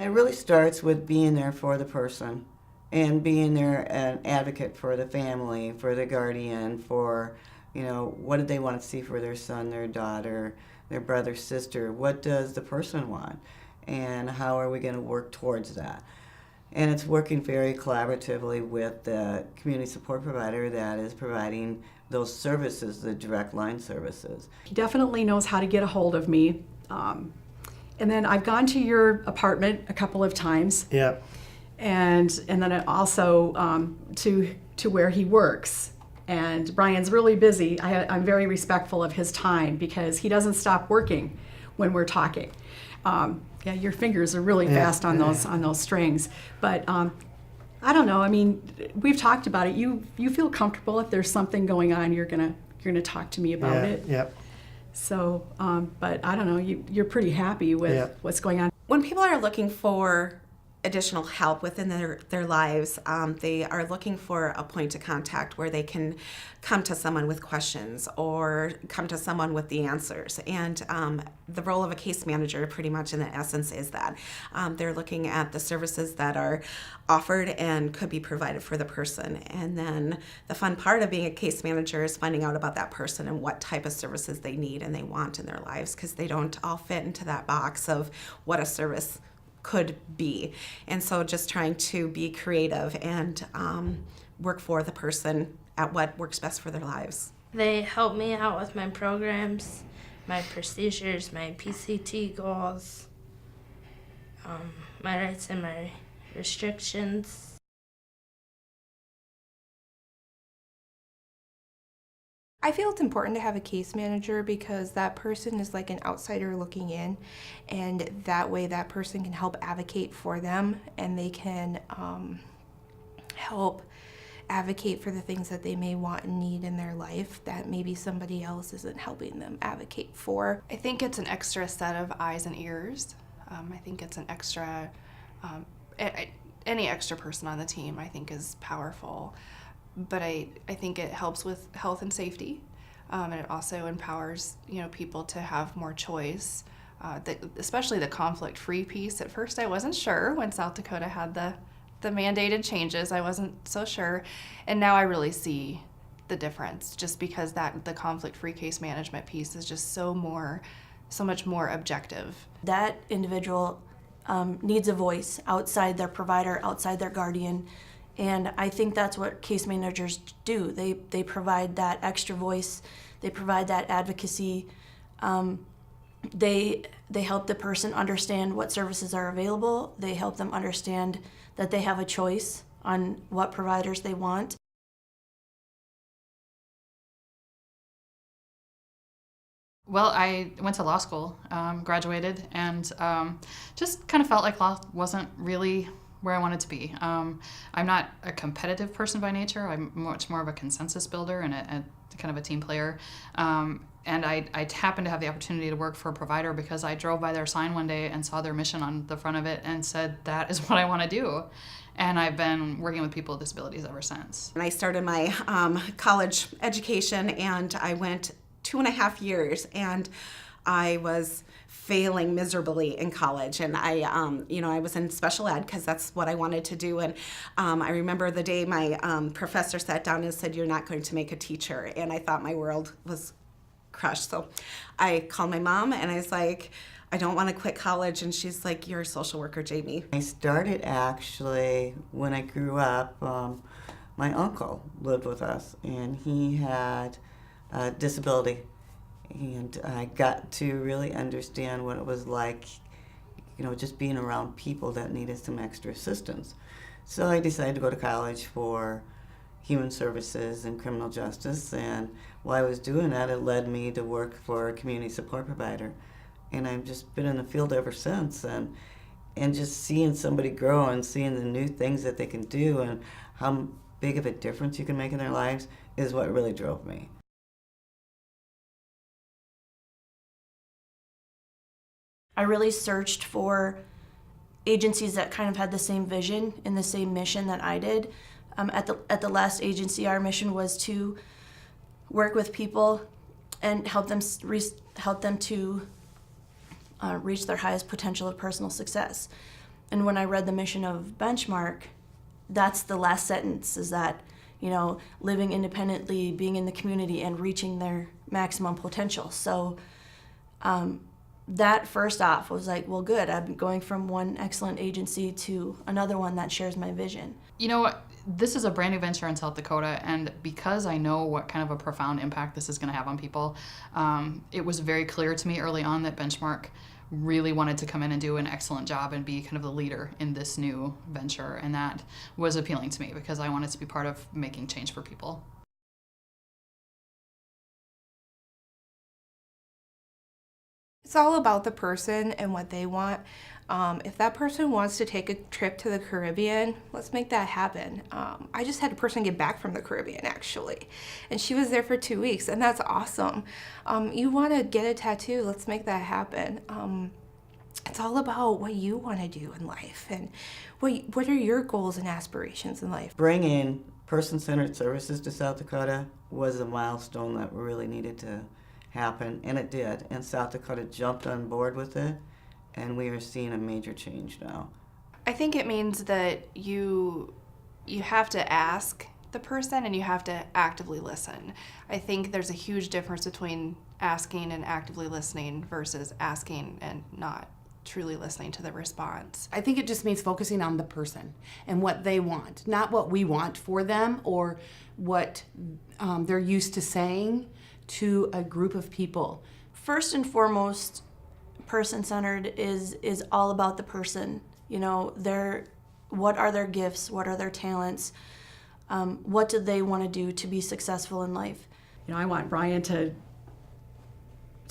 It really starts with being there for the person and being there an advocate for the family, for the guardian, for, what do they want to see for their son, their daughter, their brother, sister? What does the person want? And how are we going to work towards that? And it's working very collaboratively with the community support provider that is providing those services, the direct line services. He definitely knows how to get a hold of me. And then I've gone to your apartment a couple of times. Yep. And then also to where he works. And Brian's really busy. I'm very respectful of his time because he doesn't stop working when we're talking. Yeah, your fingers are really fast on those strings. But I don't know. I mean, we've talked about it. You feel comfortable if there's something going on, you're gonna talk to me about it. Yep. So, but I don't know. You're pretty happy with what's going on. When people are looking for additional help within their lives, they are looking for a point of contact where they can come to someone with questions or come to someone with the answers. And the role of a case manager pretty much in the essence is that. They're looking at the services that are offered and could be provided for the person. And then the fun part of being a case manager is finding out about that person and what type of services they need and they want in their lives, because they don't all fit into that box of what a service could be. And so just trying to be creative and work for the person at what works best for their lives. They help me out with my programs, my procedures, my PCT goals, my rights and my restrictions. I feel it's important to have a case manager because that person is like an outsider looking in, and that way that person can help advocate for them, and they can help advocate for the things that they may want and need in their life that maybe somebody else isn't helping them advocate for. I think it's an extra set of eyes and ears. I think it's an extra, any extra person on the team I think is powerful. But I think it helps with health and safety, and it also empowers people to have more choice, especially the conflict-free piece. At first I wasn't sure when South Dakota had the mandated changes. I wasn't so sure, and now I really see the difference just because the conflict-free case management piece is just so much more objective. That individual needs a voice outside their provider, outside their guardian. And I think that's what case managers do. They provide that extra voice. They provide that advocacy. They help the person understand what services are available. They help them understand that they have a choice on what providers they want. Well, I went to law school, graduated, and just kind of felt like law wasn't really where I wanted to be. I'm not a competitive person by nature. I'm much more of a consensus builder and a kind of a team player. And I happened to have the opportunity to work for a provider because I drove by their sign one day and saw their mission on the front of it and said, that is what I want to do. And I've been working with people with disabilities ever since. And I started my college education, and I went 2.5 years, and I was failing miserably in college, and I was in special ed because that's what I wanted to do. And I remember the day my professor sat down and said, "You're not going to make a teacher," and I thought my world was crushed. So I called my mom and I was like, "I don't want to quit college," and she's like, "You're a social worker, Jamie." I started actually when I grew up. My uncle lived with us, and he had a disability. And I got to really understand what it was like, just being around people that needed some extra assistance. So I decided to go to college for human services and criminal justice. And while I was doing that, it led me to work for a community support provider. And I've just been in the field ever since. And just seeing somebody grow and seeing the new things that they can do and how big of a difference you can make in their lives is what really drove me. I really searched for agencies that kind of had the same vision and the same mission that I did. At the last agency, our mission was to work with people and help them to reach their highest potential of personal success. And when I read the mission of Benchmark, that's the last sentence, is that, living independently, being in the community, and reaching their maximum potential. So that first off was like, well, good. I'm going from one excellent agency to another one that shares my vision. This is a brand new venture in South Dakota, and because I know what kind of a profound impact this is going to have on people, it was very clear to me early on that Benchmark really wanted to come in and do an excellent job and be kind of the leader in this new venture, and that was appealing to me because I wanted to be part of making change for people. It's all about the person and what they want. If that person wants to take a trip to the Caribbean, let's make that happen. I just had a person get back from the Caribbean, actually, and she was there for 2 weeks, and that's awesome. You want to get a tattoo, let's make that happen. It's all about what you want to do in life and what are your goals and aspirations in life. Bringing person-centered services to South Dakota was a milestone that really needed to happen, and it did. And South Dakota jumped on board with it, and we are seeing a major change now. I think it means that you have to ask the person and you have to actively listen. I think there's a huge difference between asking and actively listening versus asking and not truly listening to the response. I think it just means focusing on the person and what they want, not what we want for them or what they're used to saying to a group of people. First and foremost, person-centered is all about the person. What are their gifts? What are their talents? What do they want to do to be successful in life? I want Brian to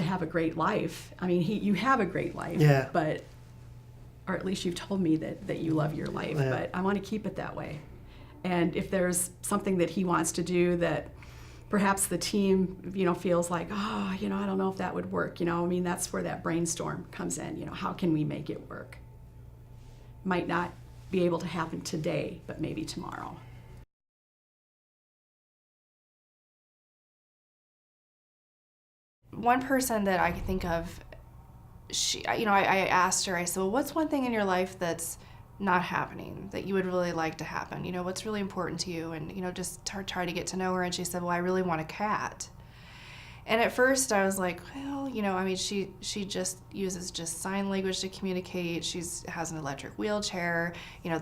have a great life. I mean, you have a great life, Yeah. but, or at least you've told me that you love your life, Yeah. but I want to keep it that way. And if there's something that he wants to do that perhaps the team, feels like, I don't know if that would work, that's where that brainstorm comes in, how can we make it work? Might not be able to happen today, but maybe tomorrow. One person that I can think of, I asked her, I said, well, what's one thing in your life that's not happening that you would really like to happen? What's really important to you? And, just try to get to know her. And she said, well, I really want a cat. And at first I was like, well, she just uses sign language to communicate. She has an electric wheelchair,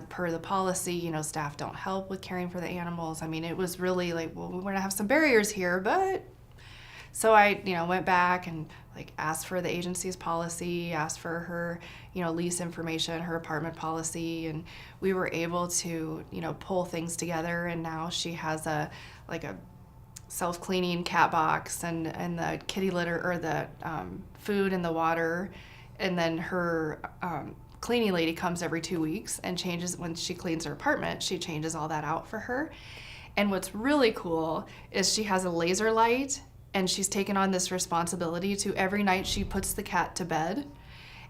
per the policy, staff don't help with caring for the animals. It was really like, well, we're gonna have some barriers here, but. So I, went back and asked for the agency's policy, asked for her, lease information, her apartment policy, and we were able to, pull things together. And now she has a self-cleaning cat box and the kitty litter, or the food and the water, and then her cleaning lady comes every 2 weeks and changes, when she cleans her apartment, she changes all that out for her. And what's really cool is she has a laser light. And she's taken on this responsibility to every night she puts the cat to bed.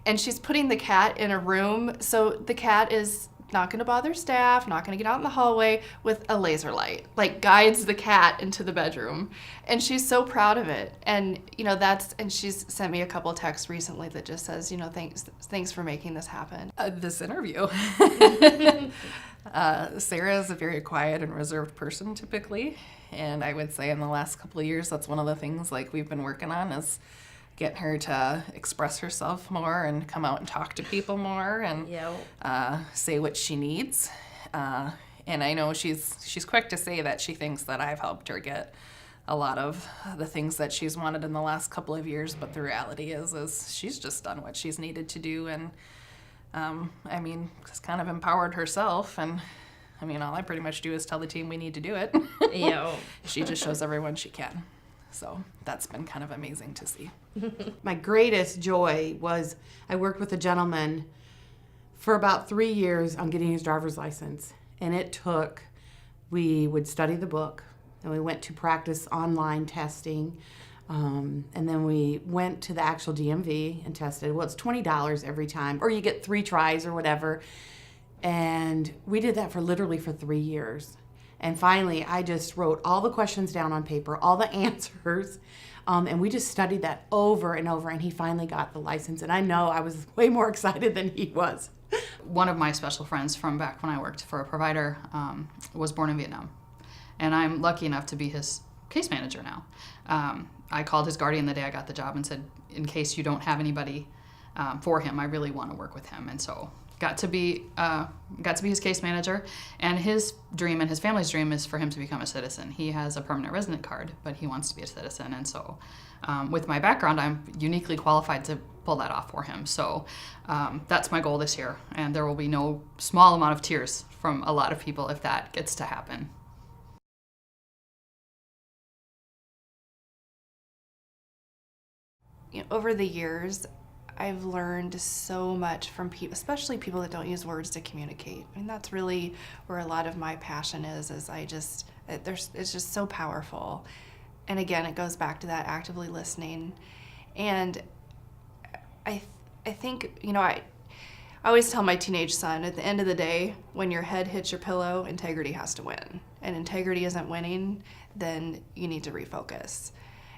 And she's putting the cat in a room so the cat is not gonna bother staff, not gonna get out in the hallway, with a laser light, guides the cat into the bedroom. And she's so proud of it. And and she's sent me a couple texts recently that just says, thanks for making this happen. This interview. Sarah is a very quiet and reserved person typically, and I would say in the last couple of years that's one of the things we've been working on, is getting her to express herself more and come out and talk to people more and say what she needs. And I know she's quick to say that she thinks that I've helped her get a lot of the things that she's wanted in the last couple of years, but the reality is she's just done what she's needed to do, and just kind of empowered herself, and all I pretty much do is tell the team we need to do it. She just shows everyone she can. So that's been kind of amazing to see. My greatest joy was I worked with a gentleman for about 3 years on getting his driver's license. And we would study the book, and we went to practice online testing. And then we went to the actual DMV and tested. Well, it's $20 every time, or you get 3 tries or whatever. And we did that literally for 3 years. And finally, I just wrote all the questions down on paper, all the answers, and we just studied that over and over, and he finally got the license. And I know I was way more excited than he was. One of my special friends from back when I worked for a provider was born in Vietnam, and I'm lucky enough to be his case manager now. I called his guardian the day I got the job and said, in case you don't have anybody for him, I really want to work with him. And so got to be his case manager. And his dream and his family's dream is for him to become a citizen. He has a permanent resident card, but he wants to be a citizen. And so with my background, I'm uniquely qualified to pull that off for him. So that's my goal this year. And there will be no small amount of tears from a lot of people if that gets to happen. Over the years, I've learned so much from people, especially people that don't use words to communicate. I mean, that's really where a lot of my passion is it's just so powerful. And again, it goes back to that actively listening. And I think, I always tell my teenage son, at the end of the day, when your head hits your pillow, integrity has to win. And integrity isn't winning, then you need to refocus.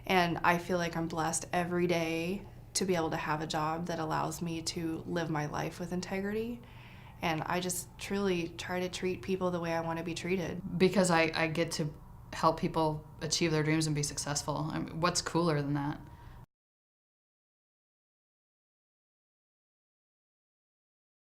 And I feel like I'm blessed every day to be able to have a job that allows me to live my life with integrity. And I just truly try to treat people the way I want to be treated. Because I get to help people achieve their dreams and be successful. I mean, what's cooler than that?